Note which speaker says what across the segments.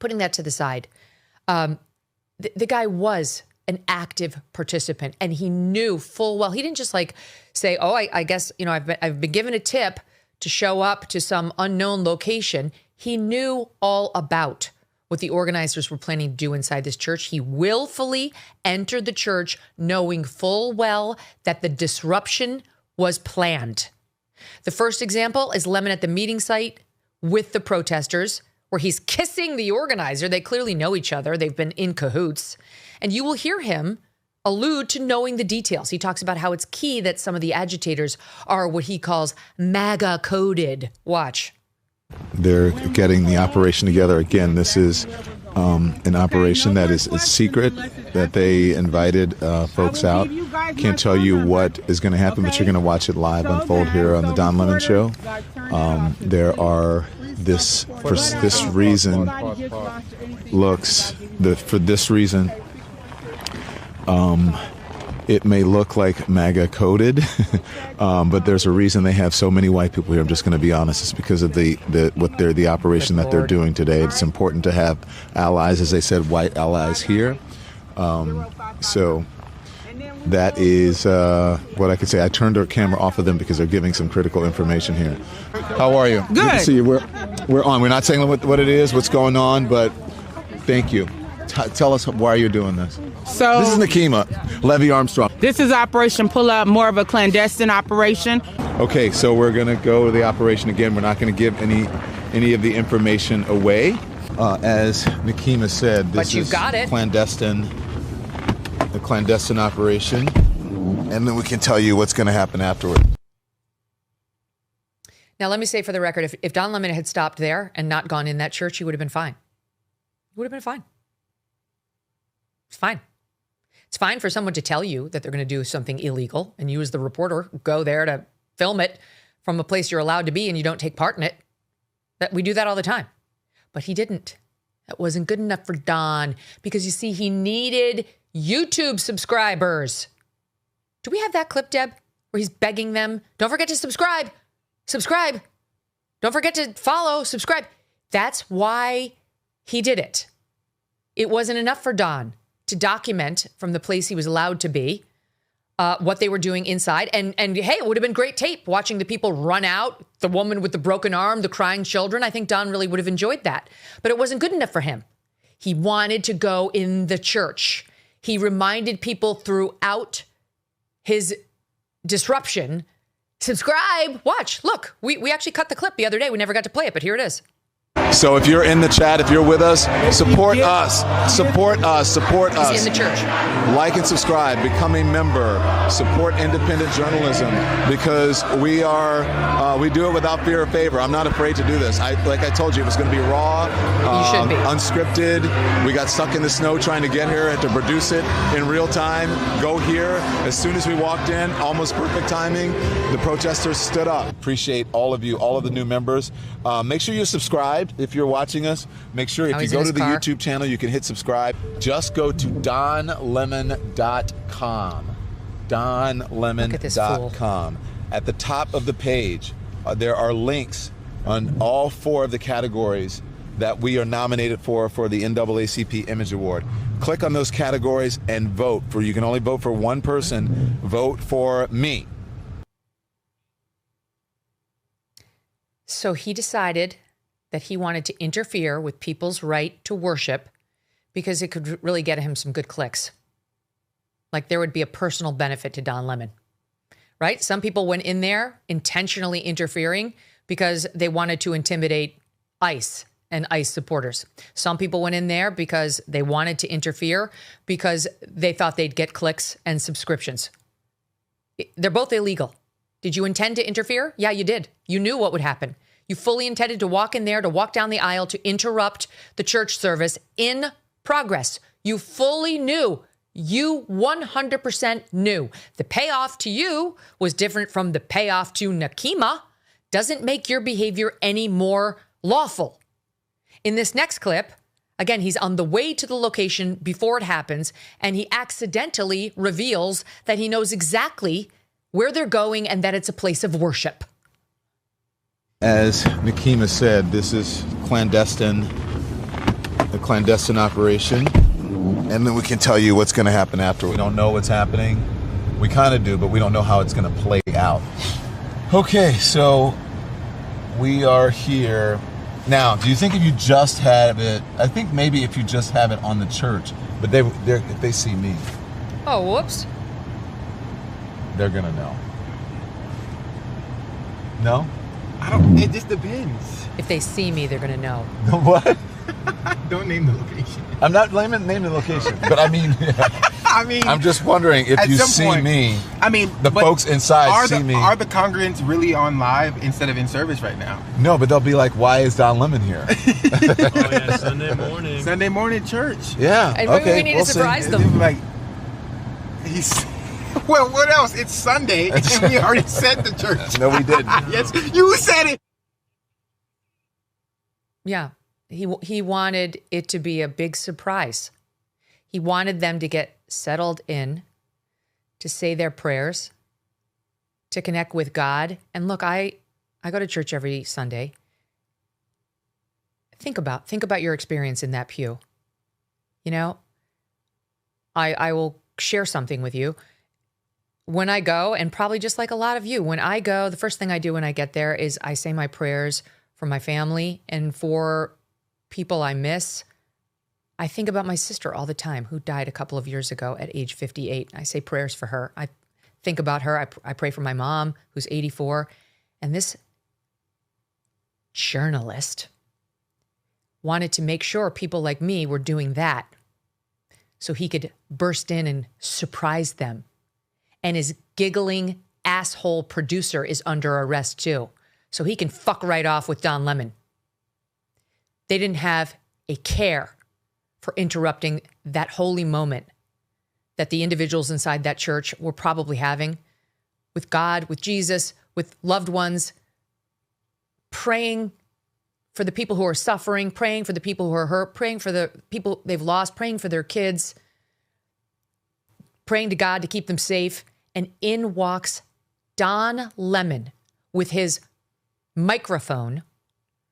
Speaker 1: putting that to the side, the guy was an active participant, and he knew full well. He didn't just like say, "Oh, I guess I've been given a tip to show up to some unknown location." He knew all about what the organizers were planning to do inside this church. He willfully entered the church knowing full well that the disruption was planned. The first example is Lemon at the meeting site with the protesters, where he's kissing the organizer. They clearly know each other. They've been in cahoots. And you will hear him allude to knowing the details. He talks about how it's key that some of the agitators are what he calls MAGA coded. Watch.
Speaker 2: They're getting the operation together. Again, this is an operation that is secret, that they invited folks out. Can't tell you what is going to happen, but you're going to watch it live unfold here on the Don Lemon Show. For this reason, it may look like MAGA coded, but there's a reason they have so many white people here. I'm just going to be honest. It's because of the operation that they're doing today. It's important to have allies, as they said, white allies here. So that is what I can say. I turned our camera off of them because they're giving some critical information here. How are you?
Speaker 3: Good
Speaker 2: to see you. We're on. We're not saying what it is, what's going on, but thank you. Tell us, why are you doing this?
Speaker 3: So
Speaker 2: this is Nakima, Levy Armstrong.
Speaker 3: This is Operation Pull Up, more of a clandestine operation.
Speaker 2: Okay, so we're going to go to the operation again. We're not going to give any of the information away. As Nakima said, this is clandestine, a clandestine operation, and then we can tell you what's going to happen afterward.
Speaker 1: Now, let me say for the record, if Don Lemon had stopped there and not gone in that church, he would have been fine. He would have been fine. It's fine. It's fine for someone to tell you that they're going to do something illegal, and you as the reporter go there to film it from a place you're allowed to be and you don't take part in it. That we do that all the time. But he didn't. That wasn't good enough for Don, because you see, he needed YouTube subscribers. Do we have that clip, Deb, where he's begging them, don't forget to subscribe. Subscribe. Don't forget to follow, subscribe. That's why he did it. It wasn't enough for Don to document from the place he was allowed to be what they were doing inside. And hey, it would have been great tape watching the people run out, the woman with the broken arm, the crying children. I think Don really would have enjoyed that. But it wasn't good enough for him. He wanted to go in the church. He reminded people throughout his disruption, subscribe, watch, look, we actually cut the clip the other day. We never got to play it, but here it is.
Speaker 2: So if you're in the chat, if you're with us, support us. Support us. Support us.
Speaker 1: He's in the church.
Speaker 2: Like and subscribe. Become a member. Support independent journalism, because we do it without fear or favor. I'm not afraid to do this. Like I told you, it was going to be raw, unscripted. We got stuck in the snow trying to get here and to produce it in real time. Go here. As soon as we walked in, almost perfect timing, the protesters stood up. Appreciate all of you, all of the new members. Make sure you subscribe. If you're watching us, make sure if you go to the YouTube channel, you can hit subscribe. Just go to donlemon.com. donlemon.com. At the top of the page, there are links on all 4 of the categories that we are nominated for the NAACP Image Award. Click on those categories and vote. You can only vote for one person. Vote for me.
Speaker 1: So he decided that he wanted to interfere with people's right to worship because it could really get him some good clicks. Like there would be a personal benefit to Don Lemon, right? Some people went in there intentionally interfering because they wanted to intimidate ICE and ICE supporters. Some people went in there because they wanted to interfere because they thought they'd get clicks and subscriptions. They're both illegal. Did you intend to interfere? Yeah, you did. You knew what would happen. You fully intended to walk in there, to walk down the aisle, to interrupt the church service in progress. You fully knew. You 100% knew. The payoff to you was different from the payoff to Nakima. Doesn't make your behavior any more lawful. In this next clip, again, he's on the way to the location before it happens, and he accidentally reveals that he knows exactly where they're going and that it's a place of worship.
Speaker 2: As Nakima said, this is clandestine the clandestine operation, and then we can tell you what's going to happen after. We don't know what's happening. We kind of do, but we don't know how it's going to play out. Okay, so we are here. Now, do you think if you just have it, I think maybe if you just have it on the church, but if they see me.
Speaker 1: Oh, whoops.
Speaker 2: They're going to know. No?
Speaker 4: It just depends.
Speaker 1: If they see me, they're going to know.
Speaker 2: What?
Speaker 4: Don't name the location.
Speaker 2: I'm not naming the location, but I mean, I'm just wondering if you see me. The folks inside see me.
Speaker 4: Are the congregants really on live instead of in service right now?
Speaker 2: No, but they'll be like, "Why is Don Lemon here?"
Speaker 4: Sunday morning. Sunday morning church.
Speaker 2: Yeah.
Speaker 1: And
Speaker 2: okay.
Speaker 1: we need to surprise them.
Speaker 4: They'll be like, he's. Well, what else? It's Sunday, and we already said the church.
Speaker 2: No, we didn't.
Speaker 4: Yes, you said it.
Speaker 1: Yeah. He wanted it to be a big surprise. He wanted them to get settled in, to say their prayers, to connect with God. And look, I go to church every Sunday. Think about your experience in that pew. You know, I will share something with you. When I go, and probably just like a lot of you, when I go, the first thing I do when I get there is I say my prayers for my family and for people I miss. I think about my sister all the time, who died a couple of years ago at age 58. I say prayers for her. I think about her. I pray for my mom, who's 84. And this journalist wanted to make sure people like me were doing that so he could burst in and surprise them. And his giggling asshole producer is under arrest too, so he can fuck right off with Don Lemon. They didn't have a care for interrupting that holy moment that the individuals inside that church were probably having with God, with Jesus, with loved ones, praying for the people who are suffering, praying for the people who are hurt, praying for the people they've lost, praying for their kids, praying to God to keep them safe. And in walks Don Lemon with his microphone,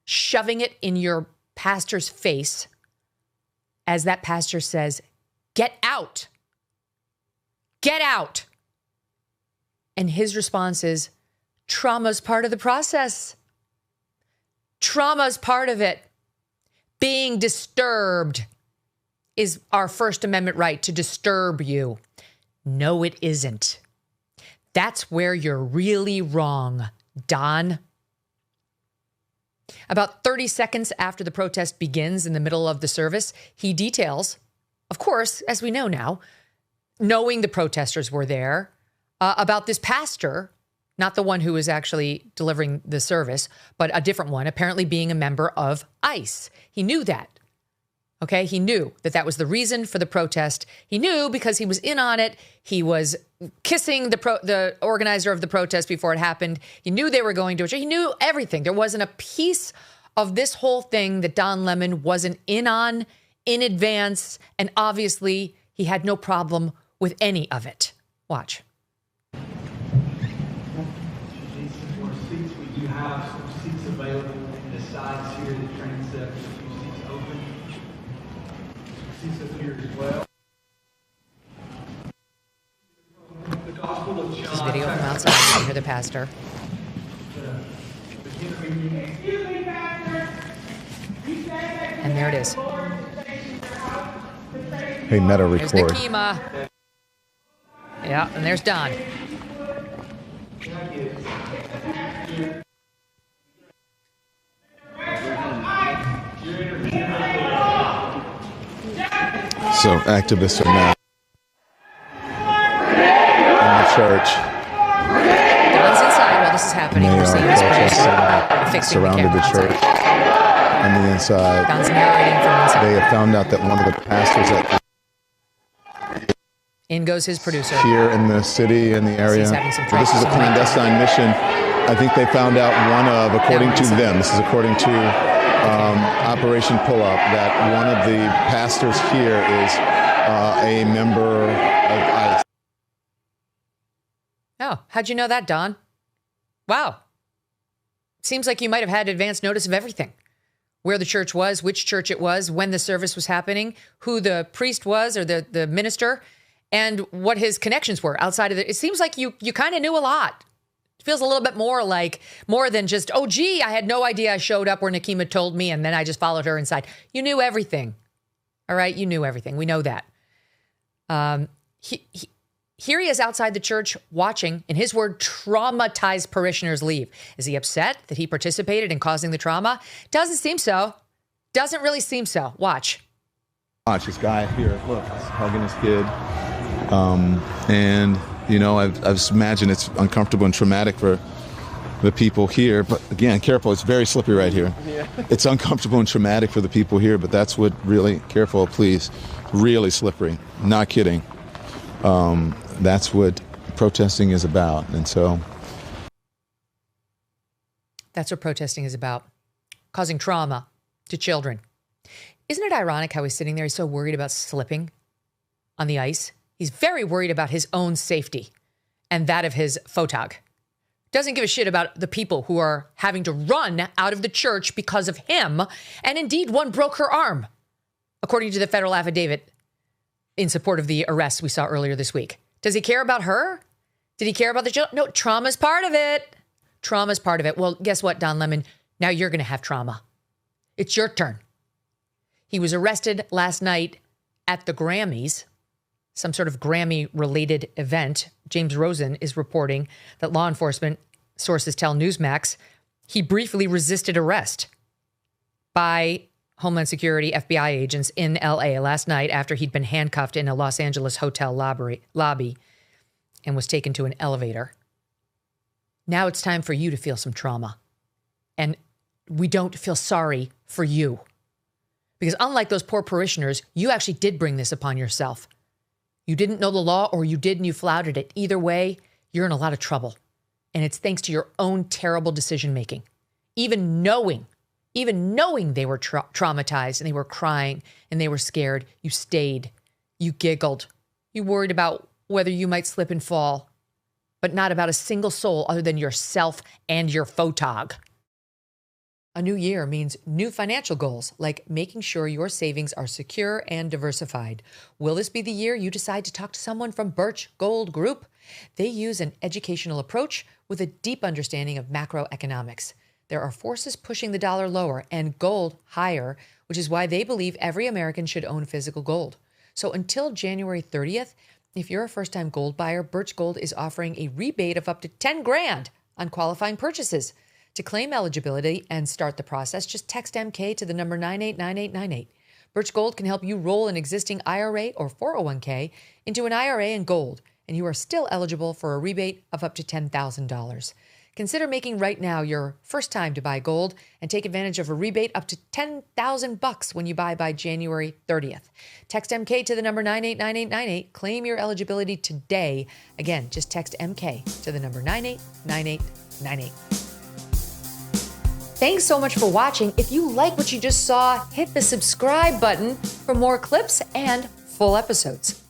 Speaker 1: shoving it in your pastor's face as that pastor says, "Get out. Get out." And his response is, "Trauma's part of the process. Trauma's part of it. Being disturbed is our First Amendment right to disturb you." No, it isn't. That's where you're really wrong, Don. About 30 seconds after the protest begins in the middle of the service, he details, of course, as we know now, knowing the protesters were there, about this pastor, not the one who was actually delivering the service, but a different one, apparently being a member of ICE. He knew that. Okay, he knew that was the reason for the protest. He knew because he was in on it. He was kissing the organizer of the protest before it happened. He knew they were going to it. He knew everything. There wasn't a piece of this whole thing that Don Lemon wasn't in on in advance. And obviously, he had no problem with any of it. Watch.
Speaker 5: We do have some seats available in the sides here, the transept, a few seats open. Seats up here as well. The Gospel of John.
Speaker 1: This video from outside. You can hear the pastor. And there it is.
Speaker 2: Hey, Meta,
Speaker 1: There's
Speaker 2: record.
Speaker 1: Nakima. Yeah, and there's Don.
Speaker 2: So activists are now in the church.
Speaker 1: Don's inside while this is happening.
Speaker 2: They
Speaker 1: We're
Speaker 2: are
Speaker 1: seeing this
Speaker 2: protesting,
Speaker 1: producer fixing
Speaker 2: surrounded the
Speaker 1: camera
Speaker 2: church
Speaker 1: outside.
Speaker 2: on the inside.
Speaker 1: Don's narrating from inside.
Speaker 2: They have found out that one of the pastors
Speaker 1: In goes his producer.
Speaker 2: here in the city, in the area.
Speaker 1: He's having some
Speaker 2: So this is a
Speaker 1: trouble.
Speaker 2: clandestine mission. I think they found out one of, according to them, this is according to Operation Pull-Up, that one of the pastors here is a member of ICE.
Speaker 1: Oh, how'd you know that, Don? Wow. Seems like you might have had advance notice of everything. where the church was, which church it was, when the service was happening, who the priest was or the minister, and what his connections were outside of it. It seems like you kind of knew a lot. It feels a little bit more than just, oh, gee, I had no idea I showed up where Nakima told me, and then I just followed her inside. You knew everything. All right? You knew everything. We know that. Here he is outside the church watching, in his word, traumatized parishioners leave. Is he upset that he participated in causing the trauma? Doesn't seem so. Doesn't really seem so. Watch
Speaker 2: this guy here. Look, he's hugging his kid. And, you know, I've imagined it's uncomfortable and traumatic for the people here. But again, careful. It's very slippery right here. Yeah. It's uncomfortable and traumatic for the people here. But that's what really, careful, please. Really slippery. Not kidding. That's what protesting is about. And so
Speaker 1: that's what protesting is about. Causing trauma to children. Isn't it ironic how he's sitting there? He's so worried about slipping on the ice. He's very worried about his own safety and that of his photog. Doesn't give a shit about the people who are having to run out of the church because of him. And indeed, one broke her arm, according to the federal affidavit in support of the arrests we saw earlier this week. Does he care about her? Did he care about the children? No, trauma's part of it. Trauma's part of it. Well, guess what, Don Lemon? Now you're going to have trauma. It's your turn. He was arrested last night at the Grammys, some sort of Grammy-related event. James Rosen is reporting that law enforcement sources tell Newsmax he briefly resisted arrest by Homeland Security FBI agents in L.A. last night after he'd been handcuffed in a Los Angeles hotel lobby and was taken to an elevator. Now it's time for you to feel some trauma. And we don't feel sorry for you. Because unlike those poor parishioners, you actually did bring this upon yourself. You didn't know the law, or you did and you flouted it. Either way, you're in a lot of trouble. And it's thanks to your own terrible decision-making. Even knowing they were traumatized and they were crying and they were scared, you stayed. You giggled. You worried about whether you might slip and fall, but not about a single soul other than yourself and your photog. A new year means new financial goals, like making sure your savings are secure and diversified. Will this be the year you decide to talk to someone from Birch Gold Group? They use an educational approach with a deep understanding of macroeconomics. There are forces pushing the dollar lower and gold higher, which is why they believe every American should own physical gold. So until January 30th, if you're a first-time gold buyer, Birch Gold is offering a rebate of up to $10,000 on qualifying purchases. To claim eligibility and start the process, just text MK to the number 989898. Birch Gold can help you roll an existing IRA or 401k into an IRA in gold, and you are still eligible for a rebate of up to $10,000. Consider making right now your first time to buy gold and take advantage of a rebate up to $10,000 when you buy by January 30th. Text MK to the number 989898. Claim your eligibility today. Again, just text MK to the number 989898. Thanks so much for watching. If you like what you just saw, hit the subscribe button for more clips and full episodes.